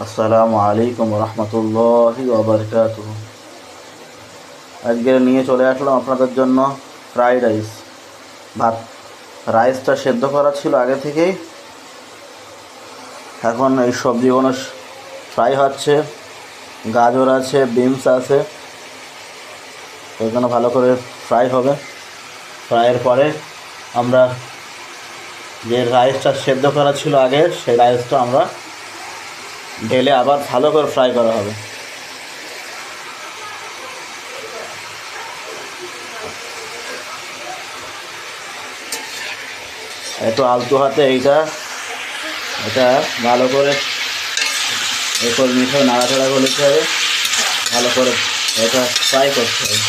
আসসালামু আলাইকুম রহমতুল্লাহি ওয়া বারাকাতুহু। আজকে নিয়ে চলে আসলাম আপনাদের জন্য ফ্রাইড রাইস। ভাত রাইসটা সেদ্ধ করা ছিল আগে থেকেই। এখন এই সবজিগুলো ফ্রাই হচ্ছে। গাজর আছে, বিনস আছে, এগুলো ভালো করে ফ্রাই হবে। ফ্রাইয়ের পরে আমরা যে রাইসটা সেদ্ধ করা ছিল আগে, সেই রাইসটা আমরা ঢেলে আবার ভালো করে ফ্রাই করা হবে। একটু আলতো হাতে এটা ভালো করে এরপর মিশিয়ে নাড়াচাড়া করে দিতে হবে। ভালো করে এটা ফ্রাই করতে হবে।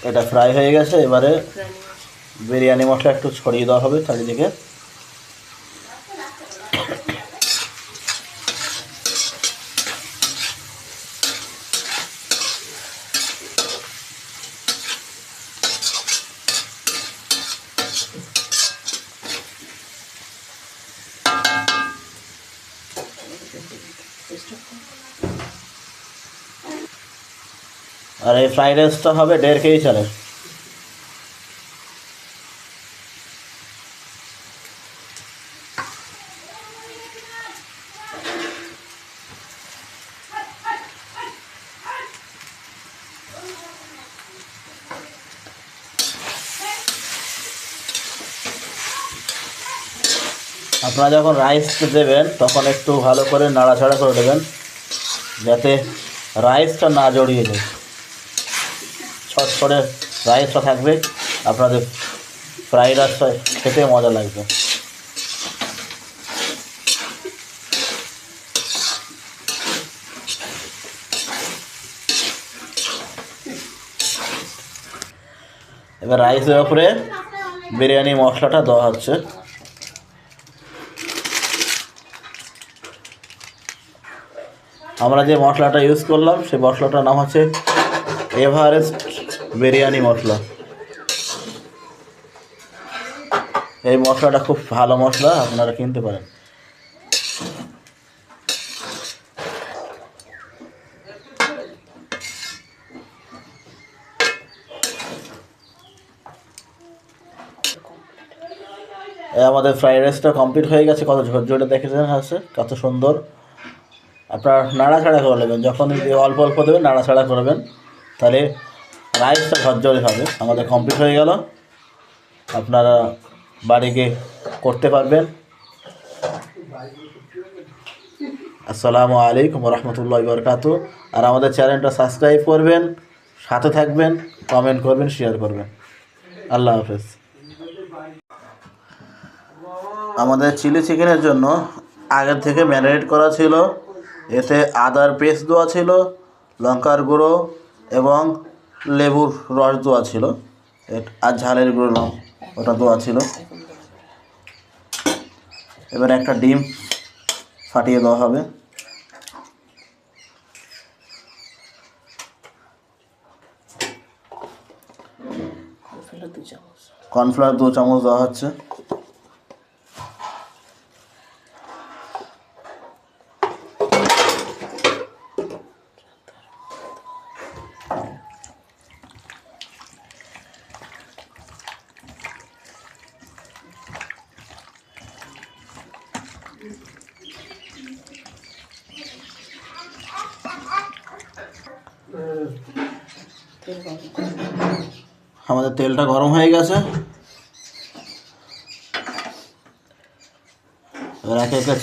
এটা ফ্রাই হয়ে গেছে। এবারে বিরিয়ানি মশলা একটু ছড়িয়ে দেওয়া হবে চারিদিকে। আর এই ফ্রাইড রাইসটা হবে 1.5 কেজি চালের। আপনারা যখন রাইস দেবেন তখন একটু ভালো করে নাড়াচাড়া করে দেবেন, যাতে রাইসটা না জড়িয়ে যায়। ছট করে রাইসটা থাকবে, আপনাদের ফ্রাইড রাইসটা খেতে মজা লাগবে। এবার রাইসের উপরে বিরিয়ানি মশলাটা দেওয়া হচ্ছে। আমরা যে মশলাটা ইউজ করলাম সেই মশলাটার নাম হচ্ছে এভারেস্ট বিরিয়ানি মশলা। এই মশলাটা খুব ভালো মশলা, আপনারা কিনতে পারেন। আমাদের ফ্রাইড রাইসটা কমপ্লিট হয়ে গেছে। কত ঝরঝরে দেখেছেন আছে, কত সুন্দর। আপনার নাড়াচাড়া করে নেবেন, যখন অল্প অল্প দেবেন নাড়াচাড়া করবেন, তাহলে রাইসটা ঝরঝরে হবে। আমাদের কমপ্লিট হয়ে গেল। আপনারা বাড়িতে করতে পারবেন। আসসালামু আলাইকুম রহমতুল্লাহি ওয়া বারাকাতুহু। আর আমাদের চ্যানেলটা সাবস্ক্রাইব করবেন, সাথে থাকবেন, কমেন্ট করবেন, শেয়ার করবেন। আল্লাহ হাফেজ। আমাদের চিলি চিকেনের জন্য আগের থেকে ম্যারিনেট করা ছিল। এতে আদার পেস্ট দেওয়া ছিল, লঙ্কার গুঁড়ো এবং লেবুর রস দেওয়া ছিল, আর ঝালের গুঁড়ো ওটা দেওয়া ছিল। এবার একটা ডিম ফাটিয়ে দেওয়া হবে। কর্নফ্লাওয়ার 2 চামচ দেওয়া হচ্ছে। আমাদের তেলটা গরম হয়ে গেছে। এবার একে একে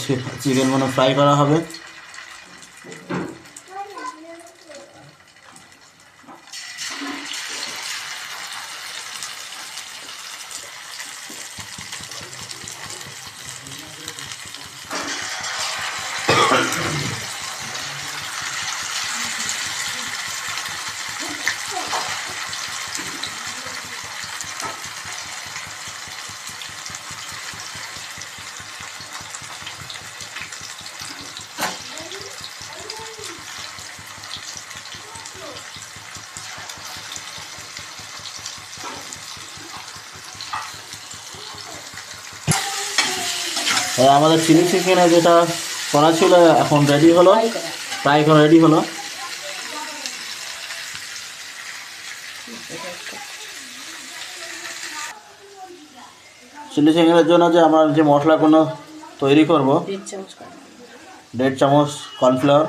চিকেনগুলো ফ্রাই করা হবে। আমাদের চিলি চিকেনে যেটা করা ছিল এখন রেডি হলো, ফ্রাই করা রেডি হলো। চিলি চিকেনের জন্য যে আমরা যে মশলাগুলো তৈরি করব, 1.5 চামচ কর্নফ্লাওয়ার,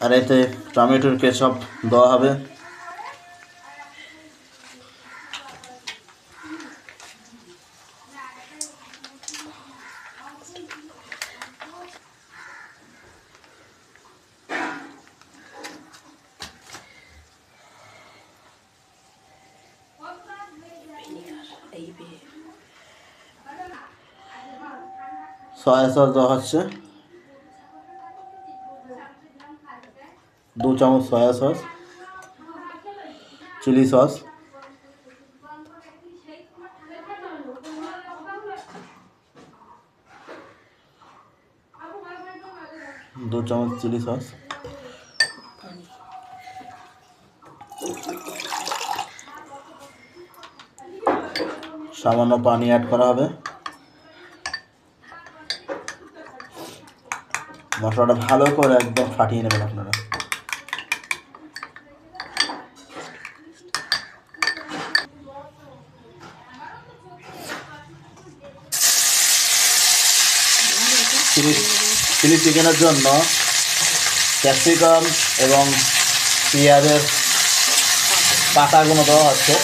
আর এতে টমেটোর কেচাপ দেওয়া হবে। সয়া সস দেওয়া হচ্ছে, 2 চামচ সয়া সস, চিলি সস, दो চামচ চিলি সস, সামান্য পানি অ্যাড করা হবে। মশলাটা ভালো করে একদম ফাটিয়ে নেবেন আপনারা। চিলি চিকেনের জন্য ক্যাপসিকাম এবং পেঁয়াজের পাতাগুলো দেওয়া হচ্ছে।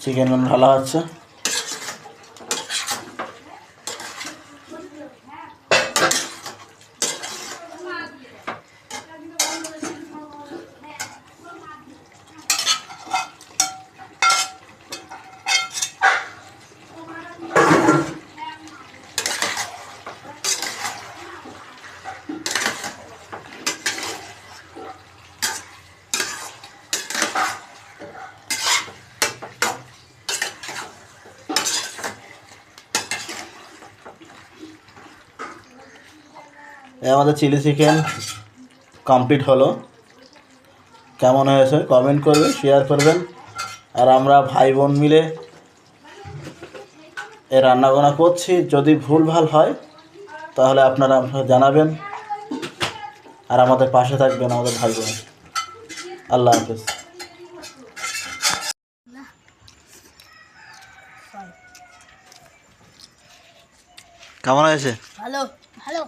চিকেন ঢালা হচ্ছে। আমাদের চিলি চিকেন কমপ্লিট হলো। কেমন হয়েছে কমেন্ট করবেন, শেয়ার করবেন। আর আমরা ভাই বোন মিলে এই রান্নাবান্না করছি। যদি ভুলভাল হয় তাহলে আপনারা জানাবেন আর আমাদের পাশে থাকবেন, আমাদের ভাই বোন। আল্লাহ হাফেজ। কেমন হয়েছে? ভালো ভালো।